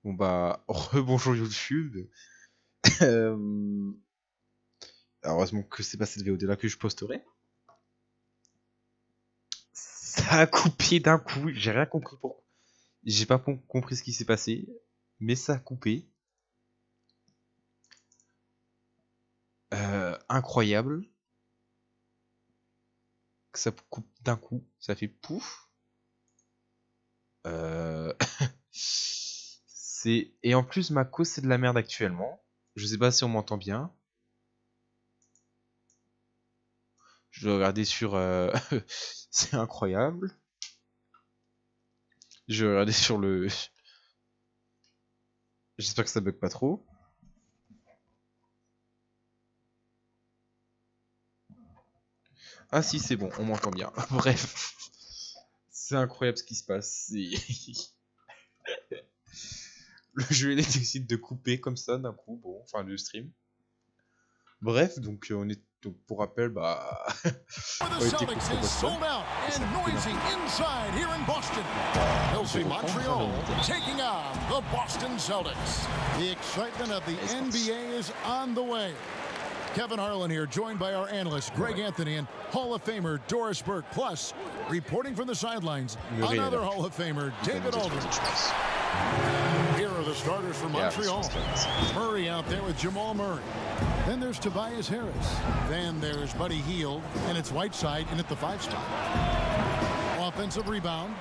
Bon bah, rebonjour YouTube. Euh, Heureusement que c'est pas cette VOD là que je posterai. Ça a coupé d'un coup, j'ai rien compris pourquoi. J'ai pas compris ce qui s'est passé, mais ça a coupé. Incroyable. Que ça coupe d'un coup, ça fait pouf. Et en plus ma cause c'est de la merde actuellement. Je sais pas si on m'entend bien. Je vais regarder sur... c'est incroyable. Je vais regarder sur le... J'espère que ça bug pas trop. Ah si, c'est bon, on m'entend bien. Bref. C'est incroyable ce qui se passe. Le jeu décide de couper comme ça d'un coup. Bon, enfin le stream. Bref, donc on est... Donc pour rappel, bah... on était contre Boston. Et ça a coupé d'un coup. Inside here in Boston. They'll see Montreal taking on the Boston Celtics. The excitement of the NBA is on the way. Kevin Harlan here, joined by our analyst Greg Anthony and Hall of Famer Doris Burke. Plus, reporting from the sidelines, another Hall of Famer, David Aldridge. Here are the starters for Montreal. Murray out there with Jamal Murray. Then there's Tobias Harris. Then there's Buddy Hield, and it's Whiteside in at the 5 spot. Offensive rebound.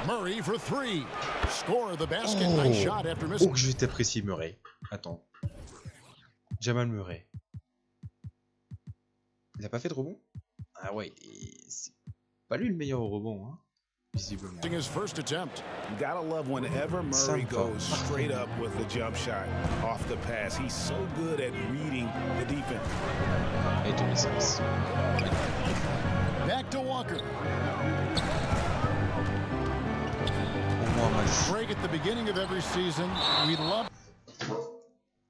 Murray for 3. Score the basket. Oh. Nice shot after missing. Oh, je vais t'apprécier Murray. Attends. Jamal Murray. Il a pas fait de rebond? Ah ouais, c'est pas lui le meilleur au rebond, hein, visiblement. His first attempt. You gotta love whenever Murray goes straight up with the jump shot off the pass. He's so good at reading the defense. Et de l'essence. Back to Walker. Au moins un match. Break at the beginning of every season. We love.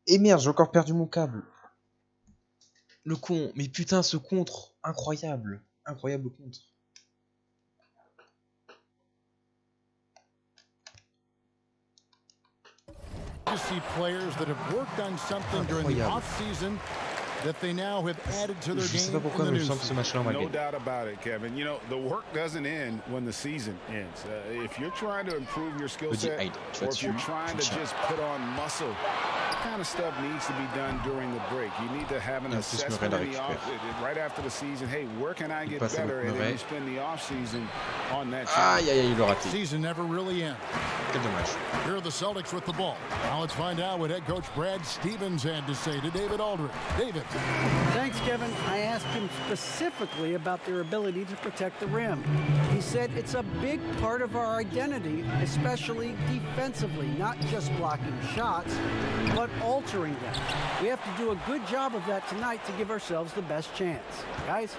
Et merde, j'ai encore perdu mon câble. Le con, mais putain, ce contre, incroyable. Incroyable contre. To see players that have worked on something during the off-season that they now have added to their Je sais game pas pourquoi, in the mais new je sens que ce season. match-là, on va No gagner. doubt about it, Kevin. You know, the work doesn't end when the season ends. If you're trying to improve your skill set, or if you're trying to just put on muscle, that kind of stuff needs to be done during the break. You need to have an assessment in the off, right after the season. Hey, where can I get better? And then you spend the off season on that. Aïe aïe aïe, il l'a raté. Season never really ends. Quel dommage. Here are the Celtics with the ball. Now let's find out what head coach Brad Stevens had to say to David Aldridge. David. Thanks, Kevin. I asked him specifically about their ability to protect the rim. He said it's a big part of our identity, especially defensively, not just blocking shots, but altering them. We have to do a good job of that tonight to give ourselves the best chance. Guys?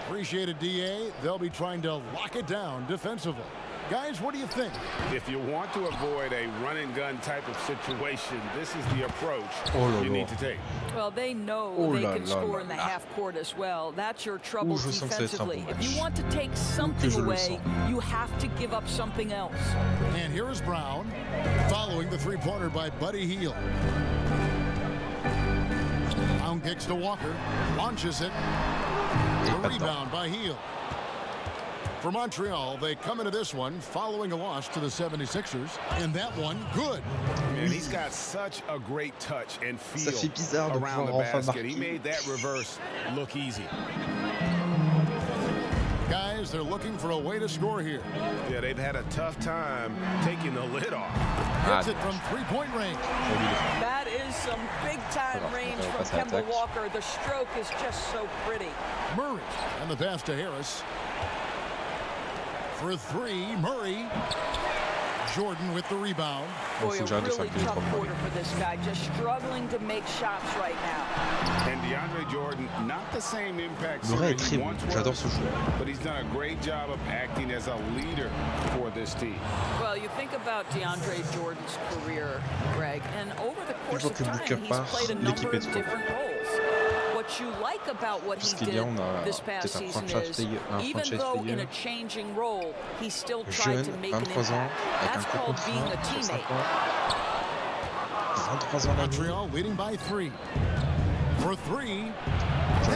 Appreciate it, DA. They'll be trying to lock it down defensively. Guys, what do you think? If you want to avoid a run-and-gun type of situation, this is the approach you need to take. Well, they know they can score in the half court as well. That's your trouble defensively. If you want to take something away, you have to give up something else. And here is Brown, following the three-pointer by Buddy Hield. Brown kicks to Walker, launches it. The rebound by Hield. For Montreal, they come into this one following a loss to the 76ers, and that one good. And he's got such a great touch and feel Ça fait bizarre de around the pouvoir enfin basket. He marquer. made that reverse look easy. Guys, they're looking for a way to score here. Yeah, they've had a tough time taking the lid off. Hits it from three-point range. That is some big-time range from Kemba Walker. The stroke is just so pretty. Murray, and the pass to Harris. For 3, Murray. Jordan with the rebound. Boy, a really tough quarter for this guy, just struggling to make shots right now. And DeAndre Jordan, not the same impact Murray est he très bon, once j'adore was, ce joueur. but he's done a great job of acting as a leader for this team. Well, you think about DeAndre Jordan's career, Greg, and over the course fois of que time, Booker he's part, played a l'équipe number est of trop. different roles. What you like about what he Ce qui est bien, did on a this past peut-être un season franchise is, player, even though in a changing role, he still tried jeune, to make an 23 ans, impact. avec That's un gros called being contrat a sur 5 teammate. ans. 23 ans d'année. Montreal leading by 3. For 3.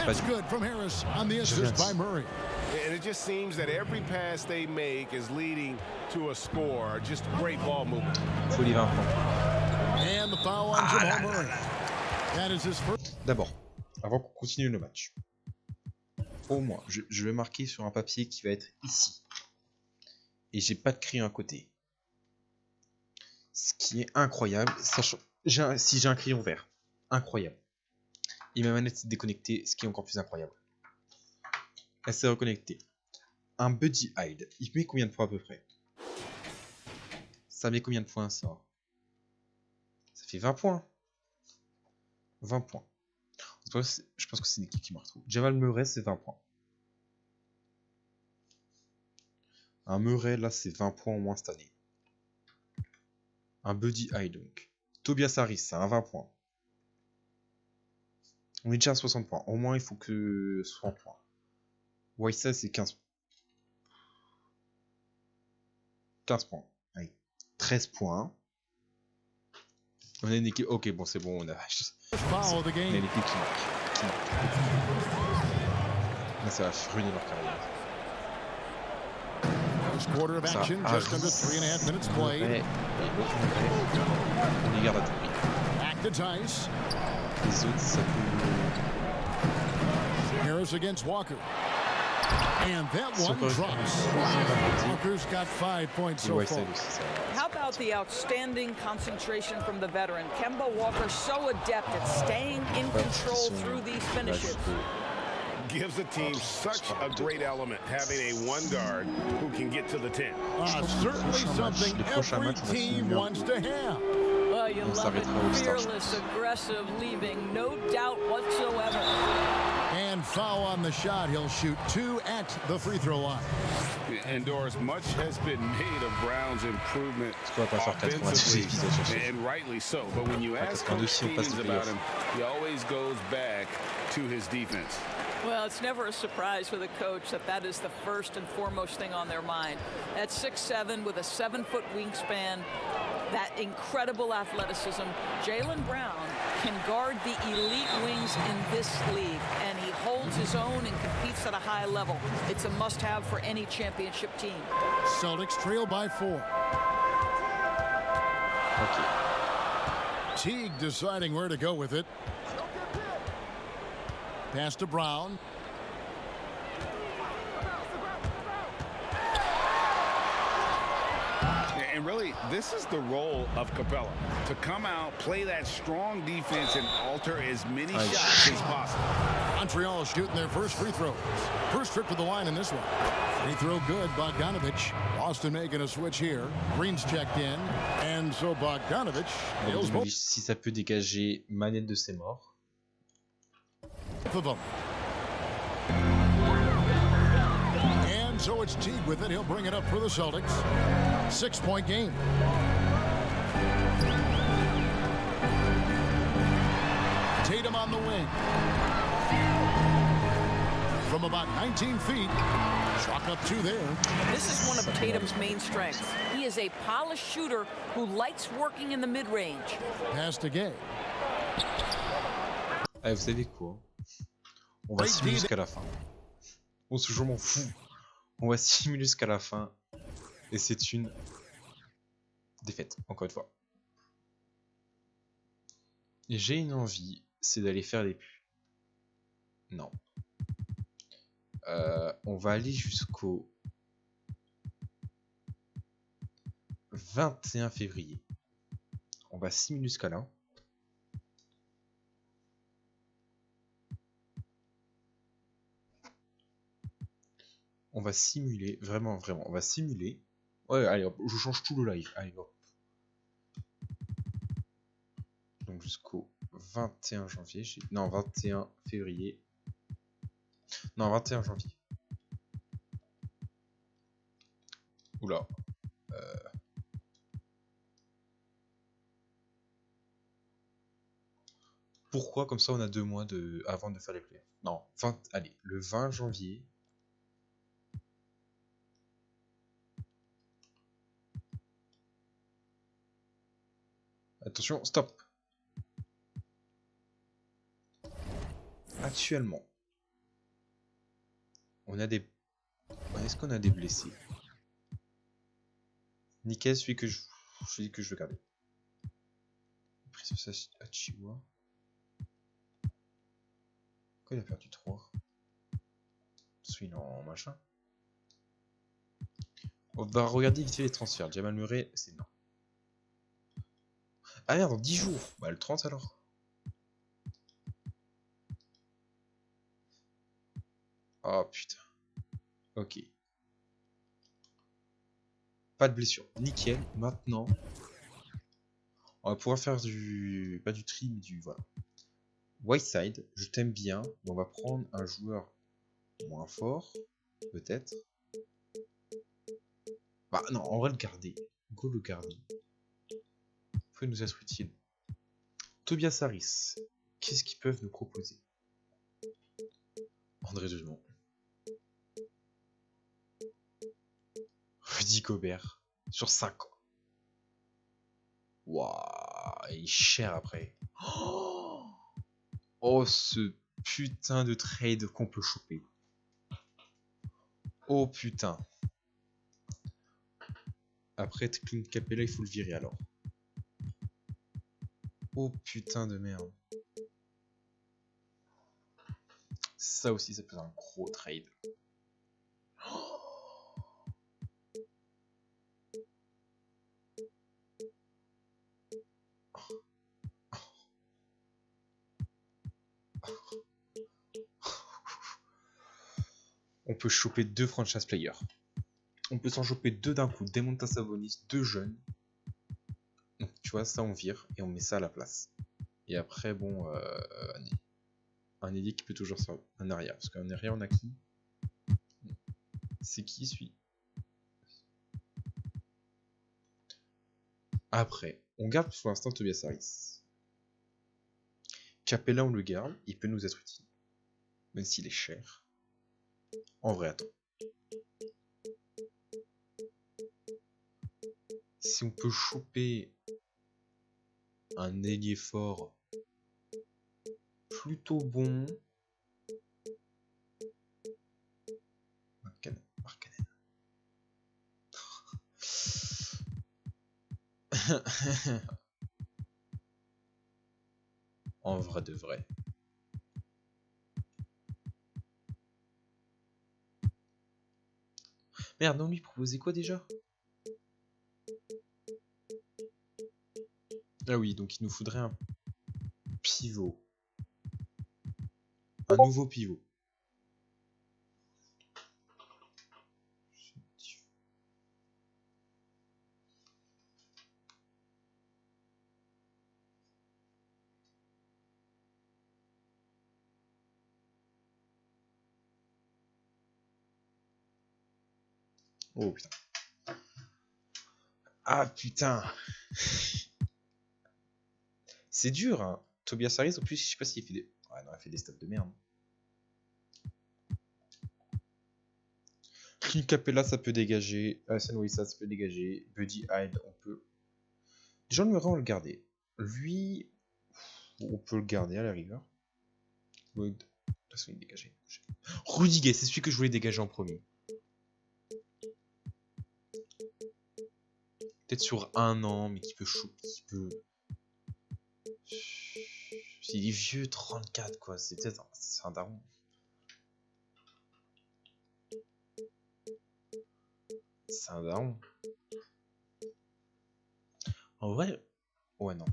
That's good from Harris on the assist by Murray. And it just seems that every pass they make is leading to a score. Just great ball movement. Faut les 20 points. And the foul on Jamal Murray. That is his first. D'abord, avant qu'on continue le match, au moins, je vais marquer sur un papier qui va être ici. Et j'ai pas de crayon à côté. Ce qui est incroyable, sachant si j'ai un crayon vert, incroyable. Et ma manette s'est déconnectée, ce qui est encore plus incroyable. Elle s'est reconnectée. Un Buddy Hyde, il met combien de points à peu près? Ça met combien de points ça? Ça fait 20 points. 20 points. Je pense que c'est une équipe qui marque trop. Jamal Murray, c'est 20 points. Un Murray, là, c'est 20 points au moins cette année. Un Buddy Hyde, donc. Tobias Harris, c'est un 20 points. On est déjà à 60 points. Au moins, il faut que 60 points. Whiteside, c'est 15 points. 15 points. Allez. 13 points. On a une équipe... Ok, bon, c'est bon, on a... On a une équipe qui marque. Là, ça va ruiner leur carrière. First quarter of action, just under 3.5 minutes played. On les garde à tout prix. Back to Tice. Les autres, ça peut... Harris against Walker. And that one drops. Walker's got 5 points so far. How about the outstanding concentration from the veteran? Kemba Walker so adept at staying in control through these finishes. Gives the team such a great element having a one guard who can get to the 10. Certainly something every team wants to have. Well, you love it. Fearless, aggressive, leaving no doubt whatsoever. And foul on the shot. He'll shoot 2 at the free throw line. And Doris, much has been made of Brown's improvement offensively, and rightly so. But when you ask Coach Stevens about him, he always goes back to his defense. Well, it's never a surprise for the coach that is the first and foremost thing on their mind. At 6'7" with a 7-foot wingspan, that incredible athleticism, Jaylen Brown can guard the elite wings in this league, and he holds his own and competes at a high level. It's a must-have for any championship team. Celtics trail by 4. Okay. Teague deciding where to go with it. Pass to Brown. And really, this is the role of Capella, to come out, play that strong defense, and alter as many shots as possible. Montreal shooting their first free throw. First trip to the line in this one. Free throw good, Bogdanovich. Boston making a switch here. Green's checked in, and so Bogdanovich deals both. Si ça peut dégager manette de ses morts. Of them. And so it's Teague with it. He'll bring it up for the Celtics. 6-point game. Tatum on the wing. From about 19 feet, chalk up 2 there. This is one of Tatum's main strengths. He is a polished shooter who likes working in the mid-range. Pass to Gay. Ah, vous savez quoi? On va simuler jusqu'à la fin. Bon, ce jeu m'en fout. On va simuler jusqu'à la fin. Et c'est une défaite, encore une fois. Et j'ai une envie, c'est d'aller faire les pubs. Non. On va aller jusqu'au 21 février. On va simuler jusqu'à là. On va simuler, vraiment, on va simuler. Ouais, allez hop, je change tout le live. Allez hop. Donc jusqu'au 21 janvier. Non, 21 février. Non, 21 janvier. Oula. Pourquoi comme ça on a 2 mois avant de faire les playoffs? Non, allez, le 20 janvier. Attention, stop. actuellement, on a des... Est-ce qu'on a des blessés? Nickel, celui que je dis que je veux garder. Prise à Chihuahua. Pourquoi il a perdu 3? Celui en machin. On va regarder vite fait les transferts. Jamal Murray, c'est non. Ah merde, dans 10 jours. Bah le 30 alors. Oh putain. Ok. Pas de blessure. Nickel. Maintenant, on va pouvoir faire du... Pas du tri, mais du... Voilà. Whiteside, je t'aime bien. On va prendre un joueur moins fort. Peut-être. Bah non, on va le garder. Go le garder. Que nous être utile. Tobias Harris. Qu'est-ce qu'ils peuvent nous proposer? André Dumont. Rudy Gobert. Sur 5 ans. Waouh. Il est cher après. Oh, ce putain de trade qu'on peut choper. Oh putain. Après, Clint Capella, il faut le virer alors. Oh putain de merde. Ça aussi, ça peut être un gros trade. On peut choper 2 franchise players. On peut s'en choper 2 d'un coup. Demonta Sabonis, 2 jeunes. Donc, tu vois, ça on vire et on met ça à la place. Et après, bon, un ailier qui peut toujours servir. Un arrière. Parce qu'un arrière, on a qui? C'est qui celui? Après, on garde pour l'instant Tobias Harris. Capella, on le garde. Il peut nous être utile. Même s'il est cher. En vrai, attends. Si on peut choper un ailier fort plutôt bon. Markkanen. En vrai de vrai. Merde, non, lui proposait quoi déjà? Ah oui, donc il nous faudrait un pivot. Un nouveau pivot. Oh putain. Ah putain. C'est dur, hein. Tobias Harris, en plus, je sais pas s'il fait des... Ouais, non, il fait des stats de merde. Clint Capella, ça peut dégager. Hassan Whiteside, ça peut dégager. Buddy Hyde, on peut... Jean Murray, on va le garder. Lui, on peut le garder à la rigueur. De toute façon, il est dégagé. Rudy Gay, c'est celui que je voulais dégager en premier. Peut-être sur 1 an, mais qui peut Il est vieux, 34 quoi, c'est peut-être un daron. C'est un daron. En vrai, ouais non.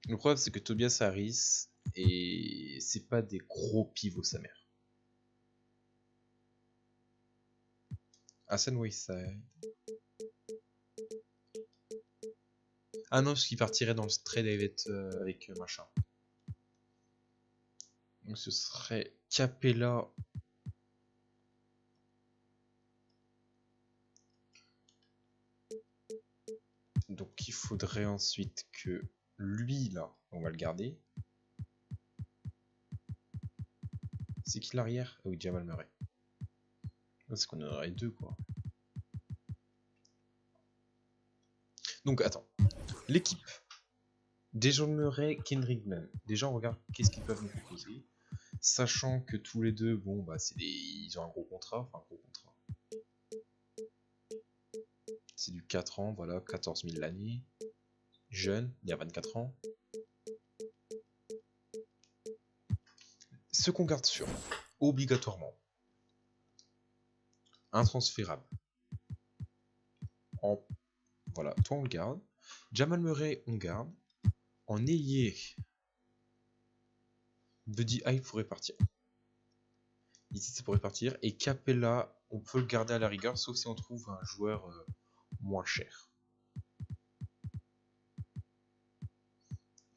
Le problème c'est que Tobias Harris et c'est pas des gros pivots sa mère. Hassan Whiteside. Ah non, parce qu'il partirait dans le trade avec machin. Donc ce serait Capella. Donc il faudrait ensuite que lui là, on va le garder. C'est qui l'arrière? Ah oui, Jamal Murray. C'est qu'on en aurait 2 quoi. Donc attends. L'équipe. Dejounte Murray, Kendrick Nunn. Déjà, on regarde qu'est-ce qu'ils peuvent nous proposer. Sachant que tous les deux, bon, bah, ils ont un gros contrat. Enfin, un gros contrat. C'est du 4 ans, voilà, 14 000 l'année. Jeune, il y a 24 ans. Ce qu'on garde sûr, obligatoirement. Intransférable. Voilà, toi on le garde. Jamal Murray, on garde. En ailier, Buddy Hield pourrait partir. Ici, ça pourrait partir. Et Capella, on peut le garder à la rigueur, sauf si on trouve un joueur moins cher.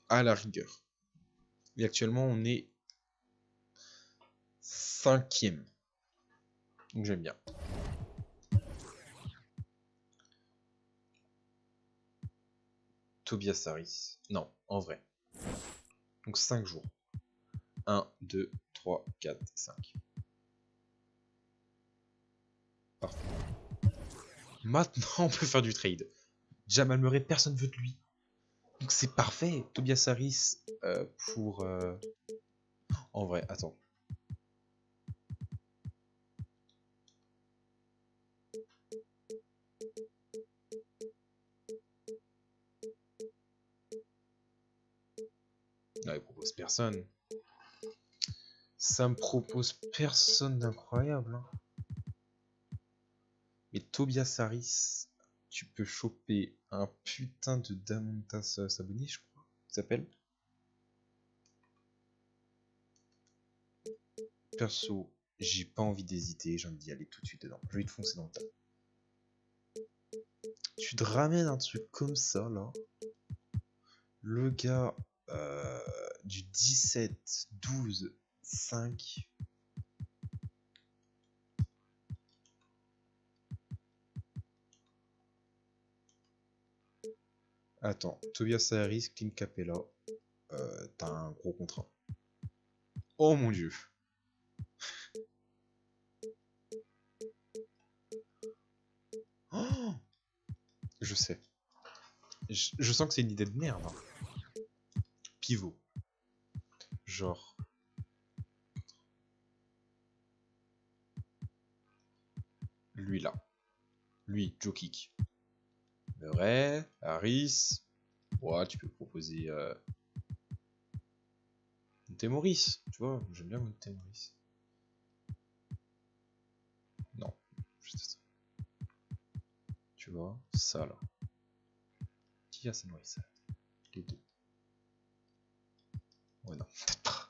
À la rigueur. Et actuellement, on est 5e. Donc j'aime bien. Tobias Harris. Non, en vrai. Donc 5 jours. 1, 2, 3, 4, 5. Parfait. Maintenant, on peut faire du trade. Jamal Murray, personne ne veut de lui. Donc c'est parfait. Tobias Harris pour... En vrai, attends. Non, il propose personne. Ça me propose personne d'incroyable. Hein. Mais Tobias Harris, tu peux choper un putain de Domantas Sabonis, je crois. Il s'appelle. Perso, j'ai pas envie d'hésiter, j'ai envie d'y aller tout de suite dedans. Je vais te foncer dans le tas. Tu te ramènes un truc comme ça, là. Le gars du 17, 12, 5. Attends, Tobias Harris, Clint Capella. T'as un gros contrat. Oh mon dieu. Oh, je sais. Je sens que c'est une idée de merde. Hein. Pivot. Genre. Lui là. Lui, Joe Kick. Murray, Harris. Ouais, tu peux proposer. Monte-Morris. Tu vois, j'aime bien Monte-Morris. Non. Juste ça. Tu vois, ça là. Qui a ça nourrit ça? Les deux. Ouais, non, peut-être pas.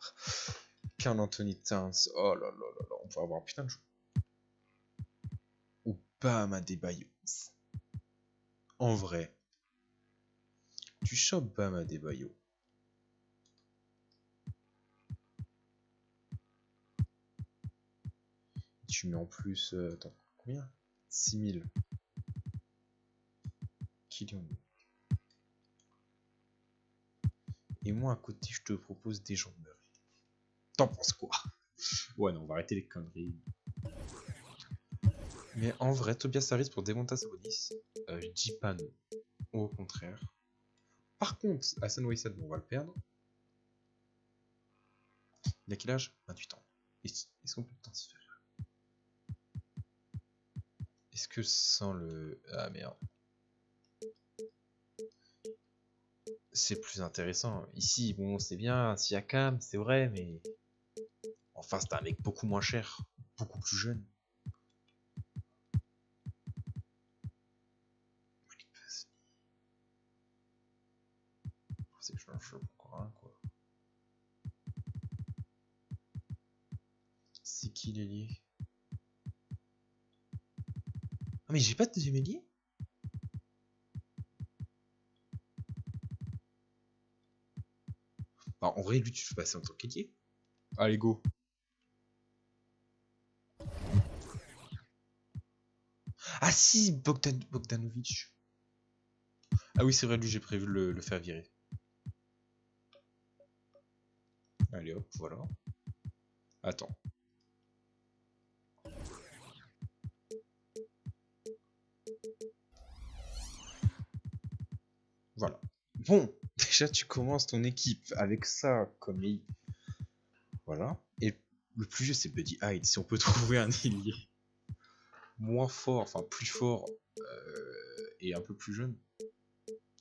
Karl Anthony Towns. Oh là là là là. On peut avoir un putain de jeu. Ou Bam Adebayo. En vrai. Tu chopes Bam Adebayo. Tu mets en plus. Attends, combien? 6000. Killian. Et moi à côté, je te propose des gens de Murray. T'en penses quoi? Ouais, non, on va arrêter les conneries. Mais en vrai, Tobias Harris pour Domantas Sabonis, je dis pas non. Au contraire. Par contre, Hassan Whiteside, on va le perdre. Il a quel âge? 28 ans. Est-ce qu'on peut le transférer? Est-ce que sans le... Ah merde. C'est plus intéressant. Ici, bon, c'est bien, Siakam, c'est vrai, mais... Enfin, c'est un mec beaucoup moins cher. Beaucoup plus jeune. C'est que je suis encore un, quoi. C'est qui l'ailier? Ah mais j'ai pas de deuxième ailier? Bah, en vrai, lui, tu fais passer en tant qu'ailier. Allez, go. Ah si, Bogdanovic. Ah oui, c'est vrai, lui, j'ai prévu de le faire virer. Allez hop, voilà. Attends. Voilà. Bon, Déjà, tu commences ton équipe avec ça comme voilà. Et le plus juste, c'est Buddy Hyde. Si on peut trouver un ailier moins fort, enfin plus fort et un peu plus jeune,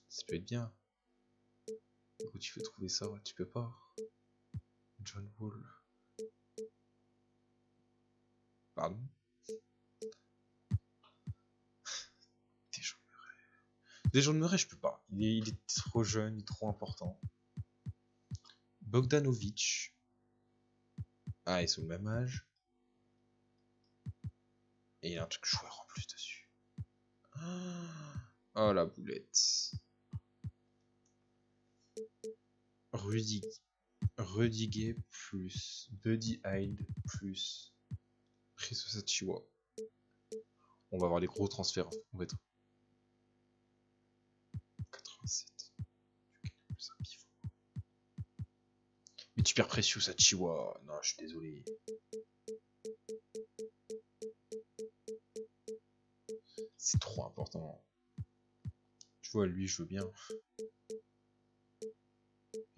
ça peut être bien. Où tu veux trouver ça? Tu peux pas. John Wall. Pardon? Dejounte Murray, je peux pas. Il est trop jeune, il est trop important. Bogdanovic. Ah, ils sont le même âge. Et il y a un truc joueur en plus dessus. Oh la boulette. Rudiger plus Buddy Hyde plus Chris Sachiwa. On va avoir les gros transferts. On va être 87. Mais tu perds Precious Achiuwa. Non, je suis désolé. C'est trop important. Tu vois, lui, je veux bien.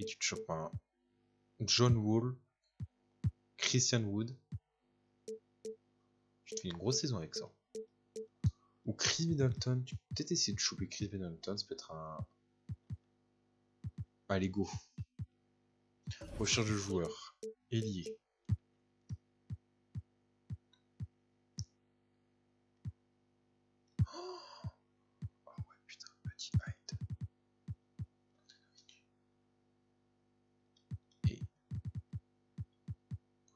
Et tu te chopes un John Wall, Christian Wood. Tu te fais une grosse saison avec ça. Ou Chris Middleton. Tu peux peut-être essayer de choper Chris Middleton. Ça peut être un... Allez, go. Recherche de joueurs. Ailier. Oh ouais, putain, petit Hyde. Et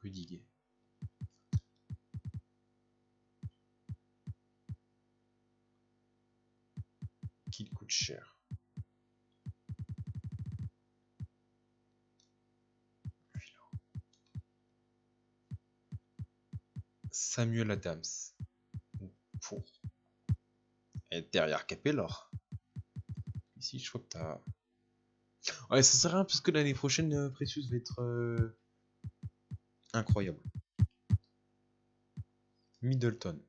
Rudiger. Qui coûte cher. Samuel Adams. Pour être derrière Capella. Ici, je crois que t'as... Ouais, ça sert à rien parce que l'année prochaine, Precious va être incroyable. Middleton.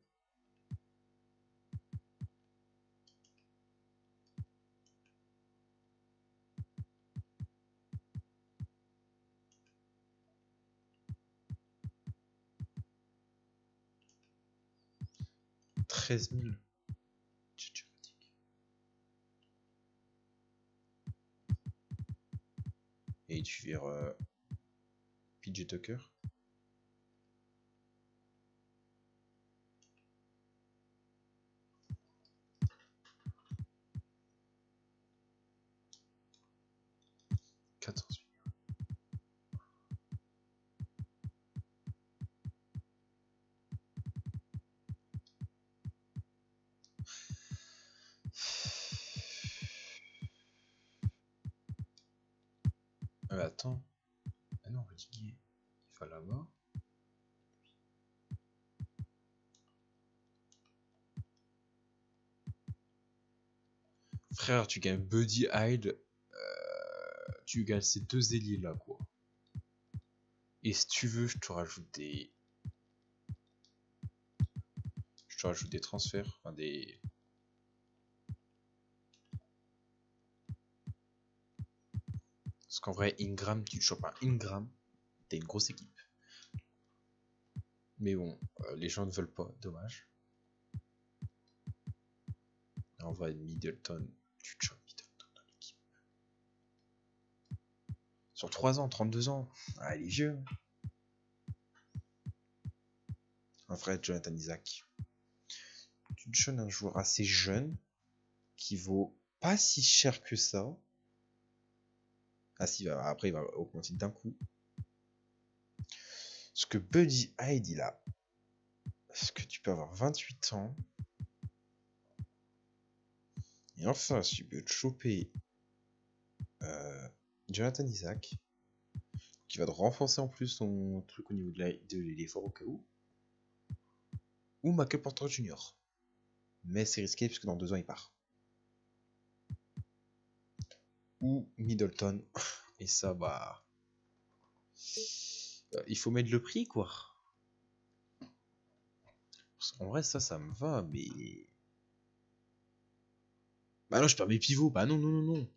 $13 000. Et tu vires PJ Tucker. $14 000. Attends. Ah non, Rudiger. Il va là-bas. Frère, tu gagnes Buddy Hyde. Tu gagnes ces deux ailiers là, quoi. Et si tu veux, je te rajoute des... transferts. Enfin, des... Parce qu'en vrai, Ingram, tu te chopes un Ingram. T'as une grosse équipe. Mais bon, les gens ne veulent pas. Dommage. En vrai, Middleton, tu te chopes Middleton dans l'équipe. Sur 3 ans, 32 ans. Ah, il est vieux. Un vrai Jonathan Isaac. Tu te donnes un joueur assez jeune qui vaut pas si cher que ça. Ah si, après il va augmenter d'un coup. Parce que Buddy Hyde, il a... Parce que tu peux avoir 28 ans. Et enfin, si tu peux te choper Jonathan Isaac, qui va te renforcer en plus ton truc au niveau de l'effort au cas où. Ou Michael Porter Jr. Mais c'est risqué puisque dans 2 ans il part. Ou Middleton. Et ça, bah... il faut mettre le prix, quoi. En vrai, ça me va, mais... Bah non, je perds mes pivots. Bah non, non, non, non.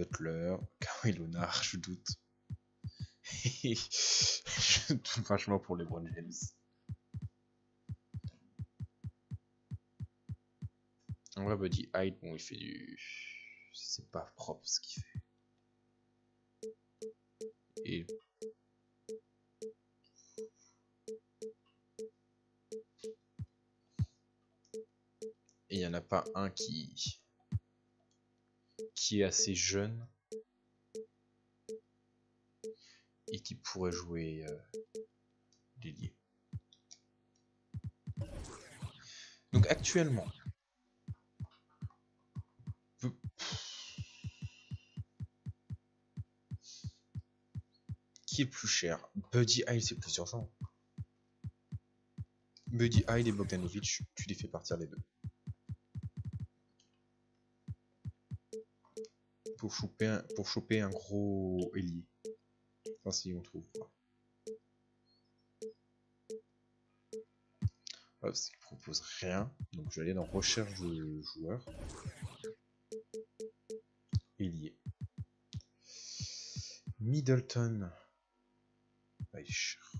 Butler, Kawhi Leonard, je doute. Je doute vachement pour LeBron James. En vrai, Buddy Hield, bon, il fait du... C'est pas propre ce qu'il fait. Et... il n'y en a pas un qui est assez jeune et qui pourrait jouer l'ailier. Donc actuellement, qui est le plus cher? Buddy Hield, c'est plus urgent. Buddy Hield et Bogdanovic, tu les fais partir les deux. Pour choper un gros ailier. Enfin, si on trouve pas. Parce qu'il propose rien. Donc je vais aller dans recherche de joueurs. Ailier. Middleton. Ah, il est cher.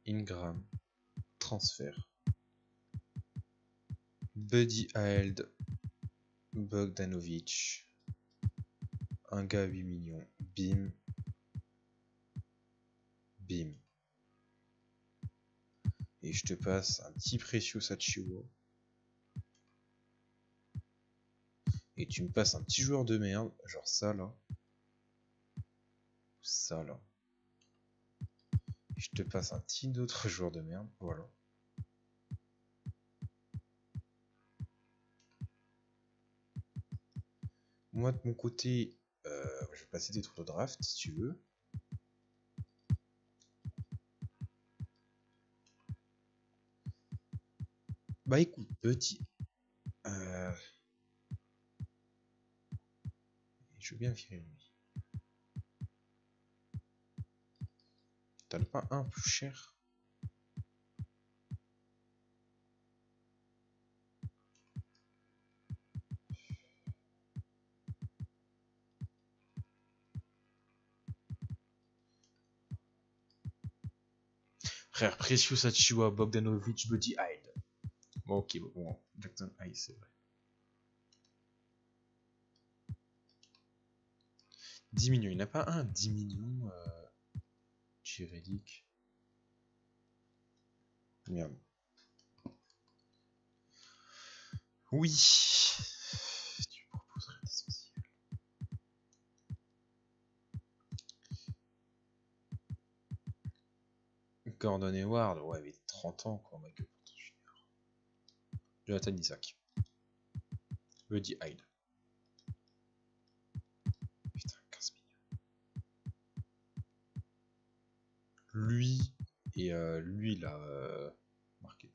Ingram. Transfert. Buddy Hield. Bogdanovic. Un gars à 8 millions. Bim. Bim. Et je te passe un petit Precious Achiuwa. Et tu me passes un petit joueur de merde. Genre ça là. Ça là. Et je te passe un petit autre joueur de merde. Voilà. Moi de mon côté, je vais passer des tours de draft si tu veux. Bah écoute, petit. Je veux bien virer lui. T'en as pas un plus cher? Frère, Precious Achiuwa, Bogdanovic, Buddy Hield. Bon, ok, bon, Jackson Hield, c'est vrai. 10 millions, il n'y en a pas un 10 millions juridique. Merde. Oui. Tu proposerais l'essentiel. Gordon Hayward, ouais, mais 30 ans quoi, Michael Porter Jr. Jonathan Isaac. Buddy Hield. Putain, 15 millions. Lui et lui là, marqué.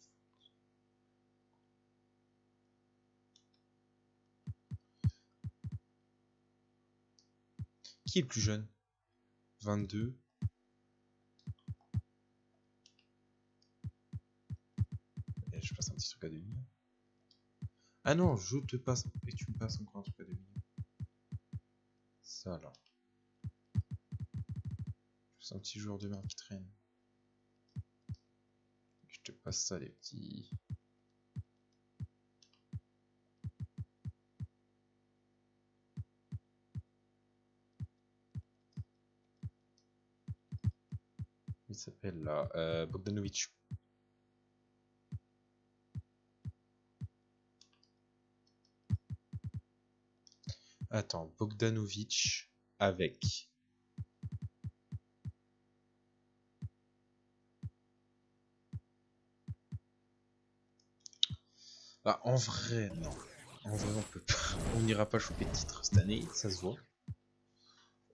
Qui est le plus jeune? 22. Et je passe un petit truc à 2 millions. Ah non, je te passe et tu me passes encore un truc à 2 millions. Ça là. C'est un petit joueur de merde qui traîne. Je te passe ça les petits. Il s'appelle là Bogdanovic. Attends, Bogdanovic avec. Ah, en vrai, non. En vrai, on peut pas. On n'ira pas choper de titre cette année, ça se voit.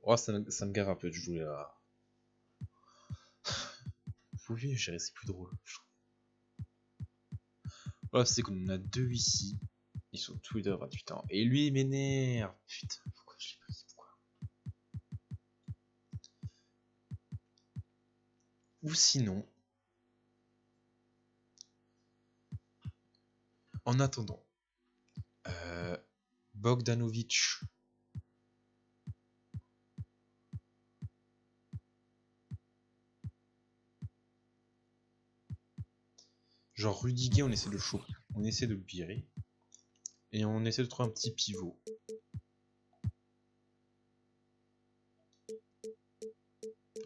Oh, ça me gare un peu de jouer à. Vous pouvez gérer, c'est plus drôle. Voilà, c'est qu'on en a deux ici. Ils sont tous les deux à 28 ans. Et lui, il m'énerve. Putain, pourquoi je l'ai pris? Pourquoi? Ou sinon. En attendant, Bogdanovic. Genre Rudiger, on essaie de le virer. Et on essaie de trouver un petit pivot.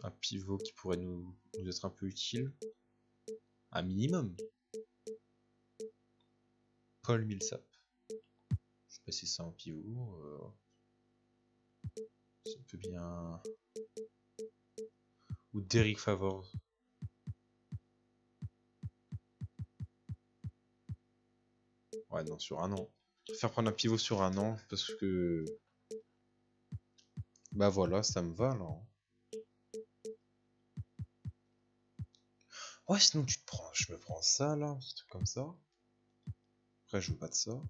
Un pivot qui pourrait nous être un peu utile. Un minimum. Paul Millsap. Je sais pas si c'est un pivot. Ça peut bien... Ou Derrick Favors. Ouais, non, sur un an. Je préfère prendre un pivot sur un an parce que... Bah voilà, ça me va là. Ouais, sinon je me prends ça là, un petit truc comme ça. Après, je veux pas de ça.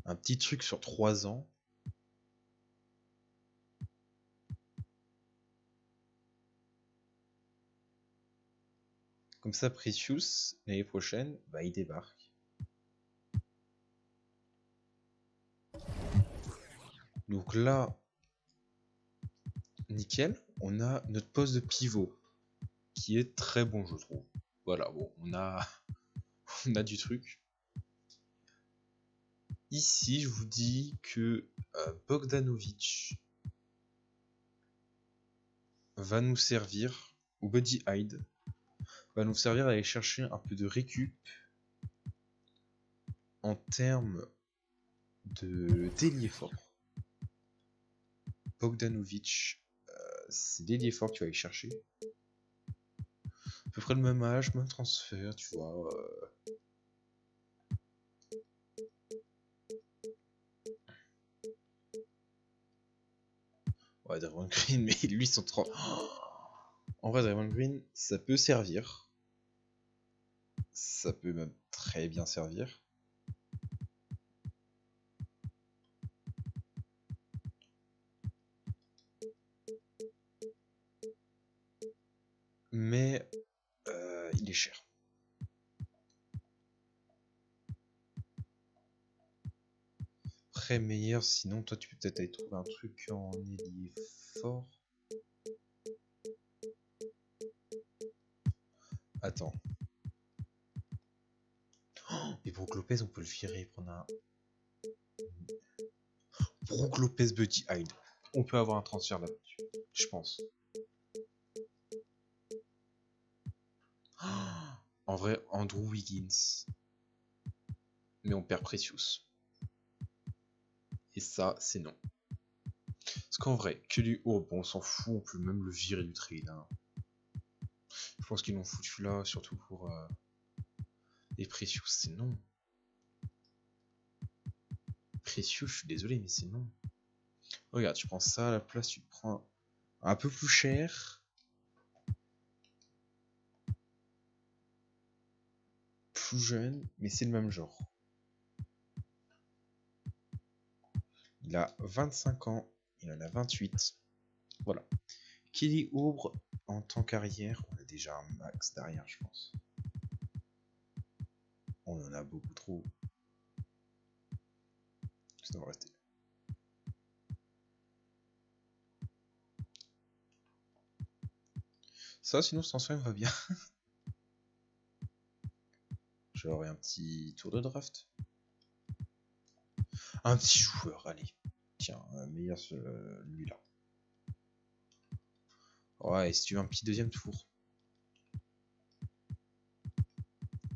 Un petit truc sur 3 ans. Comme ça, Precious, l'année prochaine, bah il débarque. Donc là, nickel, on a notre poste de pivot qui est très bon, je trouve. Voilà, bon, on a du truc. Ici, je vous dis que Bogdanovic va nous servir, ou Buddy Hyde va nous servir à aller chercher un peu de récup en termes de d'ailier fort. Bogdanovic, c'est l'ailier fort que tu vas aller chercher. À peu près le même âge, même transfert, tu vois. Ouais, Draymond Green, mais lui, sont trop... En vrai, Draymond Green, ça peut servir. Ça peut même très bien servir. Mais il est cher. Après, meilleur, sinon, toi, tu peux peut-être aller trouver un truc en ailier fort. Attends. Oh, et Brook Lopez, on peut le virer, prendre un... Brook Lopez, Buddy Hyde. On peut avoir un transfert là-dessus, je pense. Oh, en vrai, Andrew Wiggins. Mais on perd Precious. Et ça, c'est non. Parce qu'en vrai, que du... Oh, bon, on s'en fout, on peut même le virer du trade. Hein. Je pense qu'ils l'ont foutu là, surtout pour... Les Precious, c'est non. Precious, je suis désolé, mais c'est non. Regarde, tu prends ça à la place, tu prends un peu plus cher. Plus jeune, mais c'est le même genre. Il a 25 ans, il en a 28. Voilà. Kelly Oubre, en tant qu'arrière, on a déjà un max derrière, je pense. On en a beaucoup trop. Ça va rester. Ça, sinon, ce transfert va bien. J'aurai un petit tour de draft. Un petit joueur, allez. Tiens, meilleur lui-là. Ouais, et si tu veux un petit deuxième tour.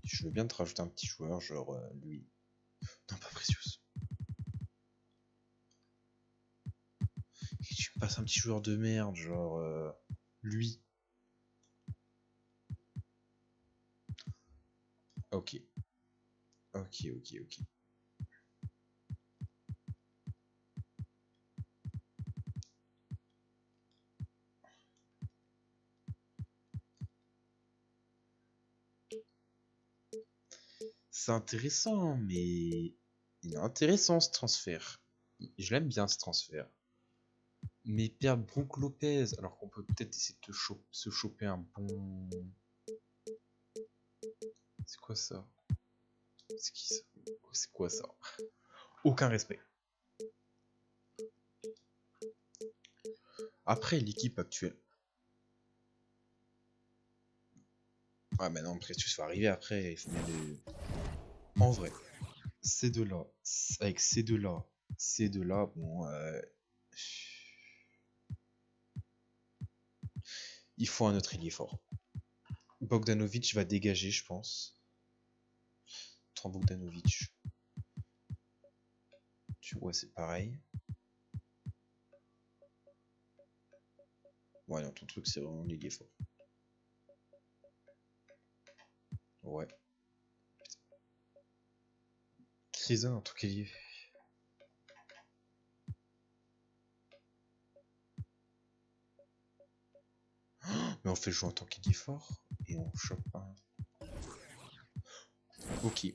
Je veux bien te rajouter un petit joueur, genre lui. Non, pas Precious. Et tu me passes un petit joueur de merde, genre lui. Ok. Ok. C'est intéressant, mais... Il est intéressant ce transfert. Je l'aime bien ce transfert. Mais perdre Brook Lopez, alors qu'on peut peut-être essayer de se choper un bon... C'est quoi ça? C'est qui ça? C'est quoi ça? Aucun respect. Après, l'équipe actuelle. Ah, mais non, Precious va arriver après. Il faut bien de... En vrai, ces deux-là, avec ces deux-là, bon, il faut un autre ailier fort. Bogdanovic va dégager, je pense. Bogdanovic. Tu vois, c'est pareil. Ouais, non, ton truc, c'est vraiment l'ailier fort. Ouais. Krisen en tant qu'ailier. Mais on fait jouer en tant qu'ailier fort et on chope un. Ok.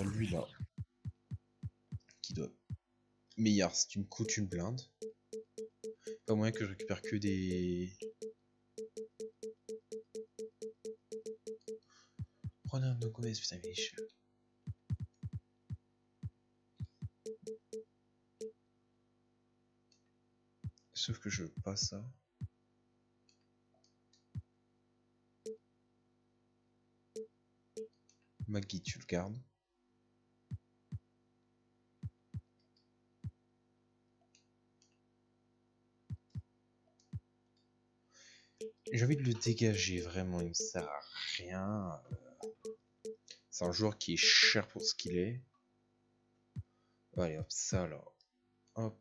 Lui là. Qui doit. Meillard, si tu me coûtes une blinde. Pas moyen que je récupère que des. Ronaldo Gomez, putain, il est cher. Sauf que je veux pas ça. Maggie, tu le gardes. J'ai envie de le dégager, vraiment, il me sert à rien. C'est un joueur qui est cher pour ce qu'il est. Allez, hop, ça là. Hop.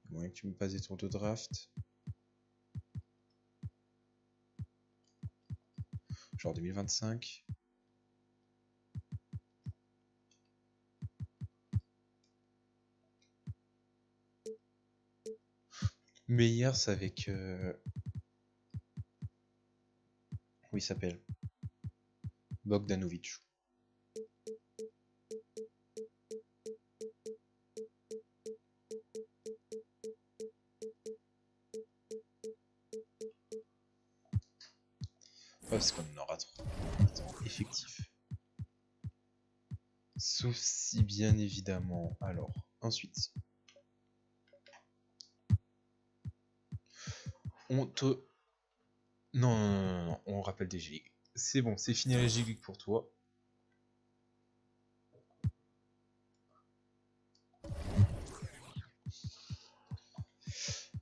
Moyen que tu me passes des tours de draft. Genre 2025. Meilleur, c'est avec... Comment il s'appelle? Bogdanovic. Parce qu'on en aura trop. Effectif. Sauf si, bien évidemment... Alors, ensuite... On te... Non, non, non, non, on rappelle des G-League. C'est bon, c'est fini la G-League pour toi.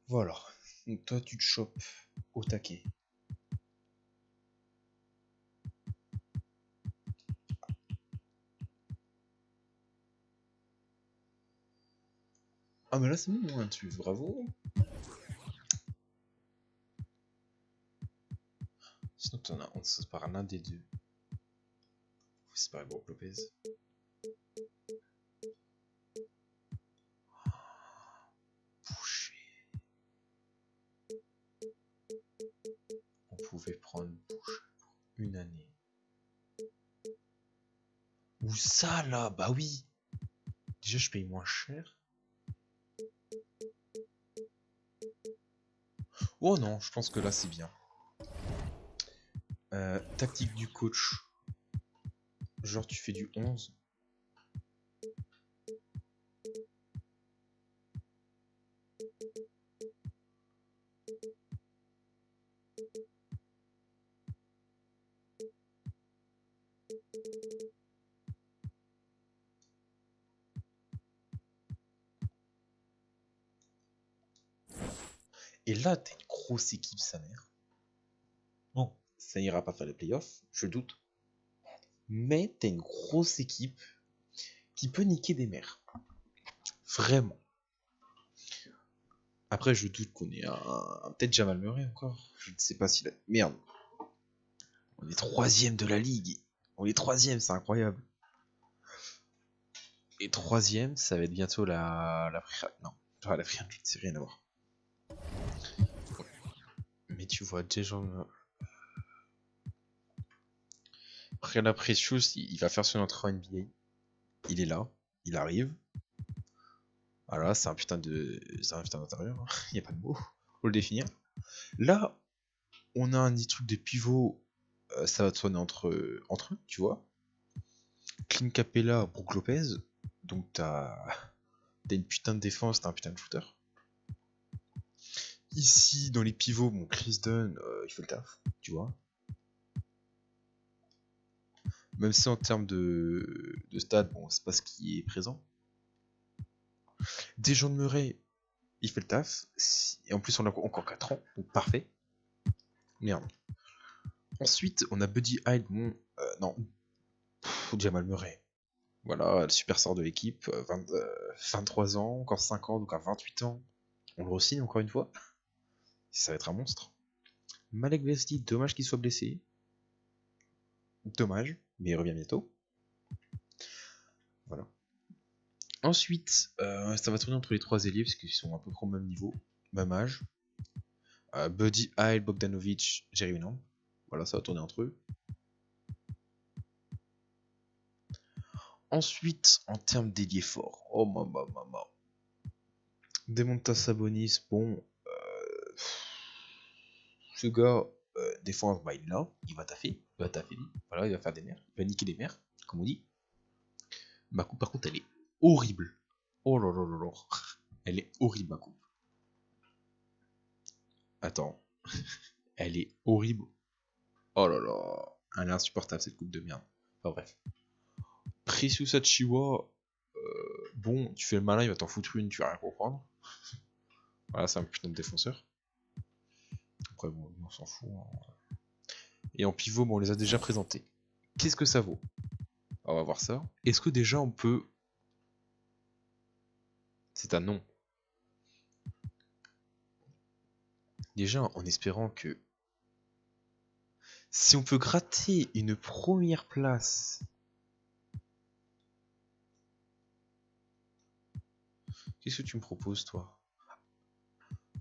Voilà. Donc toi, tu te chopes au taquet. Ah mais là c'est bon, hein, bravo. Sinon t'en as honte, ça se par l'un des deux. C'est pas Brook Lopez. Boucher. On pouvait prendre Boucher pour une année. Ou ça là, bah oui. Déjà je paye moins cher. Oh non, je pense que là c'est bien. Tactique du coach. Genre tu fais du 11. Et là t'as une grosse équipe sa mère. Bon, ça ira pas faire les playoffs, je doute. Mais t'as une grosse équipe qui peut niquer des mers. Vraiment. Après, je doute qu'on ait un... Peut-être Jamal Murray encore. Je ne sais pas si... Merde. On est 3ème de la ligue. On est 3ème, c'est incroyable. Et 3ème, ça va être bientôt la... Non, pas la free c'est rien à voir. Mais tu vois, déjà... Après la Precious, il va faire son entrée en NBA. Il est là. Il arrive. Voilà, c'est un putain d'intérieur. Hein. Il n'y a pas de mots. Faut le définir. Là, on a un truc de pivot ça va tourner entre eux, tu vois. Clint Capella, Brook Lopez. Donc t'as une putain de défense, t'as un putain de shooter. Ici, dans les pivots, bon, Chris Dunn, il fait le taf, tu vois. Même si en termes de stats, bon, c'est pas ce qui est présent. Dejounte Murray, il fait le taf. Et en plus, on a encore 4 ans, donc parfait. Merde. Ensuite, on a Buddy Hield, bon, non, Jamal Murray. Voilà, le superstar de l'équipe, 23 ans, encore 5 ans, donc à 28 ans. On le re-signe encore une fois. Ça va être un monstre. Malek Beasley, dommage qu'il soit blessé. Dommage, mais il revient bientôt. Voilà. Ensuite, ça va tourner entre les 3 ailiers, parce qu'ils sont à peu près au même niveau, même âge. Buddy Hield, Bogdanovic, Jeremy Lamb. Voilà, ça va tourner entre eux. Ensuite, en termes d'ailier fort, oh maman. Demontas Sabonis, bon, ce gars, défense, bah il est là, il va taffer, voilà, il va faire des mers, il va niquer des mers, comme on dit. Ma coupe, par contre, elle est horrible. Oh là là là là, elle est horrible, ma coupe. Attends, elle est horrible. Oh là là, elle est insupportable cette coupe de merde. Enfin bref. Precious Achiuwa, bon, tu fais le malin, il va t'en foutre une, tu vas rien comprendre. Voilà, c'est un putain de défenseur. Après, bon, on s'en fout. Hein. Et en pivot, bon, on les a déjà présentés. Qu'est-ce que ça vaut? On va voir ça. Est-ce que déjà on peut... C'est un non. Déjà, en espérant que... Si on peut gratter une première place... Qu'est-ce que tu me proposes, toi?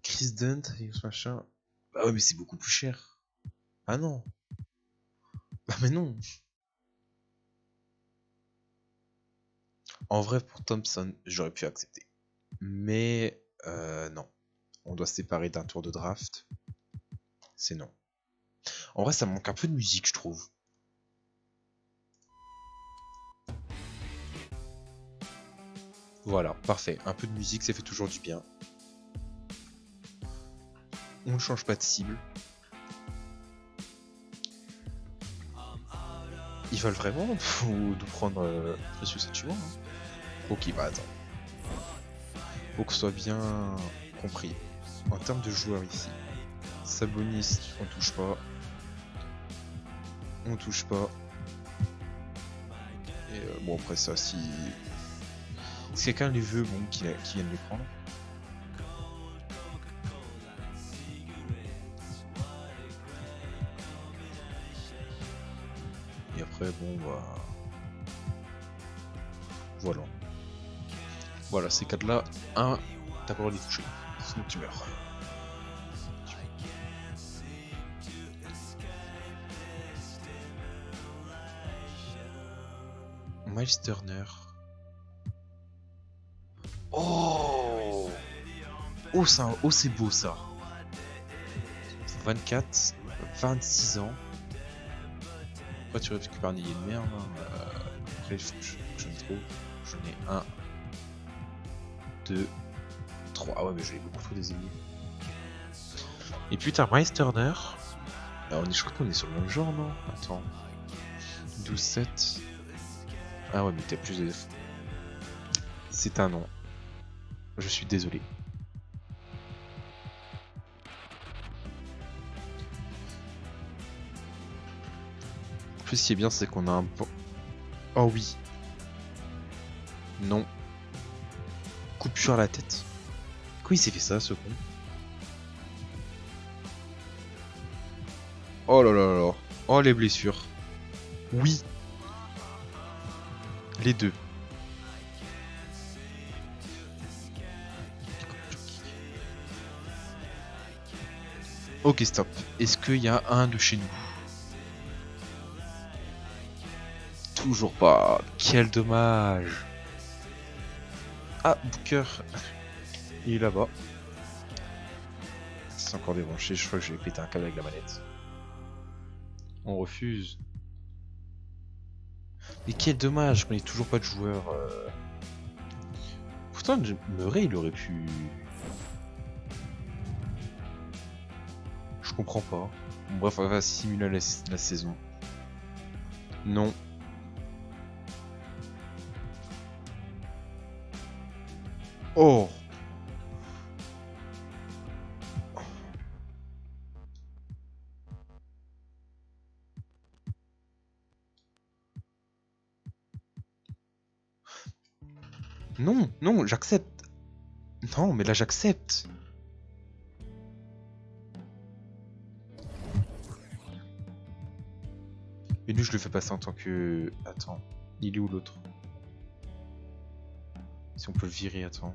Chris Dunn, machin... Bah ouais, mais c'est beaucoup plus cher. Ah non. Bah mais non. En vrai, pour Thompson, j'aurais pu accepter. Mais non. On doit se séparer d'un tour de draft. C'est non. En vrai, ça manque un peu de musique, je trouve. Voilà, parfait. Un peu de musique, ça fait toujours du bien. On ne change pas de cible. Ils veulent vraiment nous prendre Precious Achiuwa, hein. Ok, bah attends. Faut que ce soit bien compris. En termes de joueurs ici, Sabonis, on touche pas. On touche pas. Et bon, après ça, si quelqu'un les veut, bon, qui vienne les prendre. Et après, bon, bah... Voilà. Voilà, ces quatre-là, t'as pas le droit de les toucher, sinon tu meurs. Miles Turner. Oh, ça, oh c'est beau ça. 24, 26 ans. Après tu récupères un ailier de merde. Après je me trouve. J'en ai 1, 2, 3. Ah ouais, mais je l'ai beaucoup trop des ailiers. Et putain, Miles Turner. Alors, je crois qu'on est sur le même genre, non? Attends. 12-7. Ah ouais, mais t'as plus de... C'est un non. Je suis désolé. En plus, ce qui est bien, c'est qu'on a un bon... Oh oui. Non. Coupure à la tête. Pourquoi il s'est fait ça, ce con? Oh là là là là. Oh, les blessures. Oui. Les deux. Ok, stop. Est-ce qu'il y a un de chez nous? Toujours pas. Quel dommage. Ah, Booker. Il est là-bas. C'est encore débranché. Je crois que je vais péter un câble avec la manette. On refuse. Mais quel dommage qu'on ait toujours pas de joueur. Pourtant, Murray, il aurait pu... Je comprends pas. Bon, bref, on va simuler la saison. Non. Oh! Non, non, j'accepte. Non, mais là j'accepte. Et lui je le fais passer en tant que... Attends, il est où l'autre? Si on peut le virer, attends.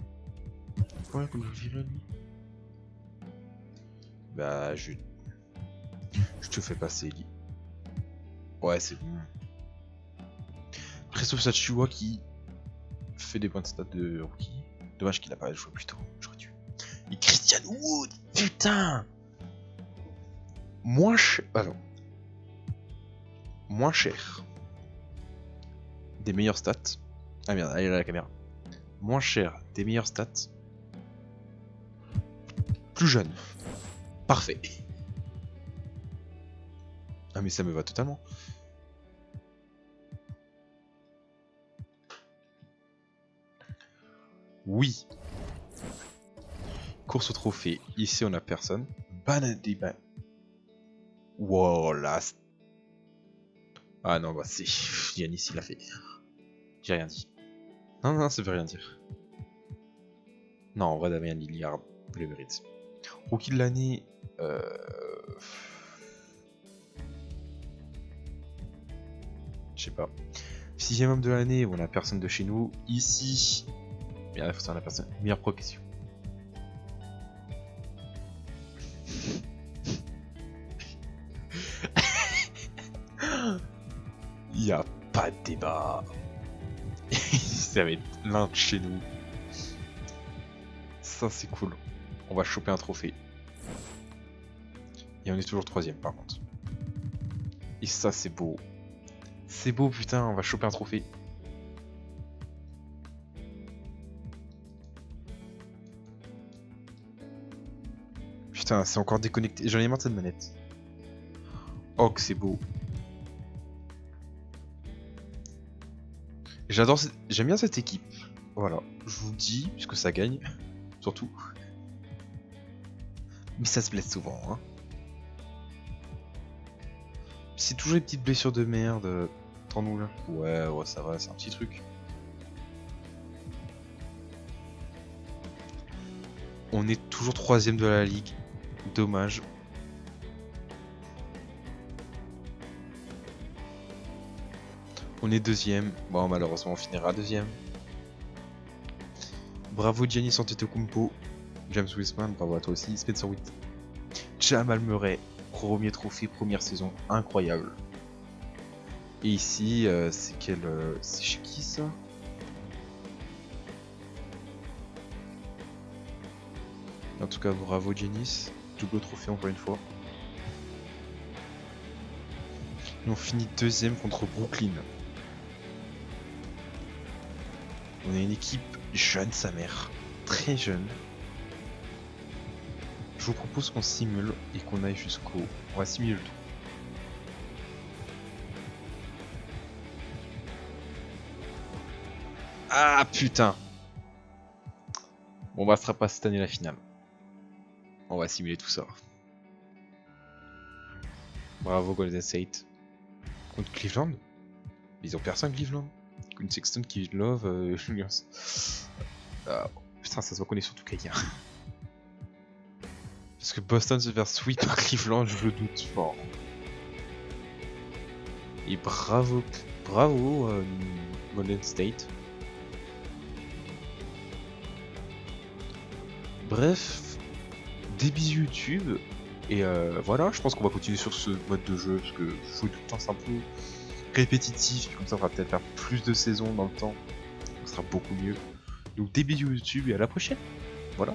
Ouais, qu'on peut le virer lui. Bah je te fais passer lui. Ouais, c'est bon. Après sauf Sachua qui fait des points de stats de rookie. Dommage qu'il a pas joué plus tôt, j'aurais dû. Et Christian Wood, putain. Moins cher... Ah non. Moins cher. Des meilleures stats. Ah merde, allez là la caméra. Moins cher, des meilleures stats. Plus jeune. Parfait. Ah mais ça me va totalement. Oui. Course au trophée. Ici on a personne. Banadiba. Wow là. Ah non bah c'est... Yanis il l'a fait. J'ai rien dit. Non non ça veut rien dire. Non en vrai Damien Lillard le mérite. Rookie de l'année. Je sais pas. 6ème homme de l'année, on a personne de chez nous. Ici. Bien, on a personne. Meilleure progression. Y a pas de débat. Ça va être l'un de chez nous. Ça c'est cool. On va choper un trophée. Et on est toujours 3ème par contre. Et ça c'est beau. C'est beau putain, on va choper un trophée. Putain, c'est encore déconnecté. J'en ai marre de cette manette. Oh que c'est beau. J'aime bien cette équipe. Voilà, je vous le dis, puisque ça gagne. Surtout. Mais ça se blesse souvent, hein. C'est toujours les petites blessures de merde. T'en là. Ouais, ouais, ça va, c'est un petit truc. On est toujours 3ème de la ligue. Dommage. On est 2ème. Bon, malheureusement, on finira 2ème. Bravo Giannis Antetokounmpo. James Wiseman, bravo à toi aussi. Spencer Witt. Jamal Murray. Premier trophée, première saison. Incroyable. Et ici, c'est quel... c'est chez qui ça? En tout cas, bravo Giannis. Double trophée encore une fois. Et on finit 2ème contre Brooklyn. On a une équipe jeune, sa mère. Très jeune. Je vous propose qu'on simule et qu'on aille jusqu'au... On va simuler le tout. Ah putain. Bon bah ce sera pas cette année la finale. On va simuler tout ça. Bravo Golden State. Contre Cleveland. Ils ont personne Cleveland. Une Sexton qui love putain ça se voit qu'on est surtout quelqu'un. Parce que Boston se faire sweep par Cleveland, je le doute fort. Et bravo Golden State. Bref, des bisous YouTube. Et voilà, je pense qu'on va continuer sur ce mode de jeu parce que jouer tout le temps c'est un peu répétitif. Comme ça, on va peut-être faire plus de saisons dans le temps. Ce sera beaucoup mieux. Donc des bisous YouTube et à la prochaine. Voilà.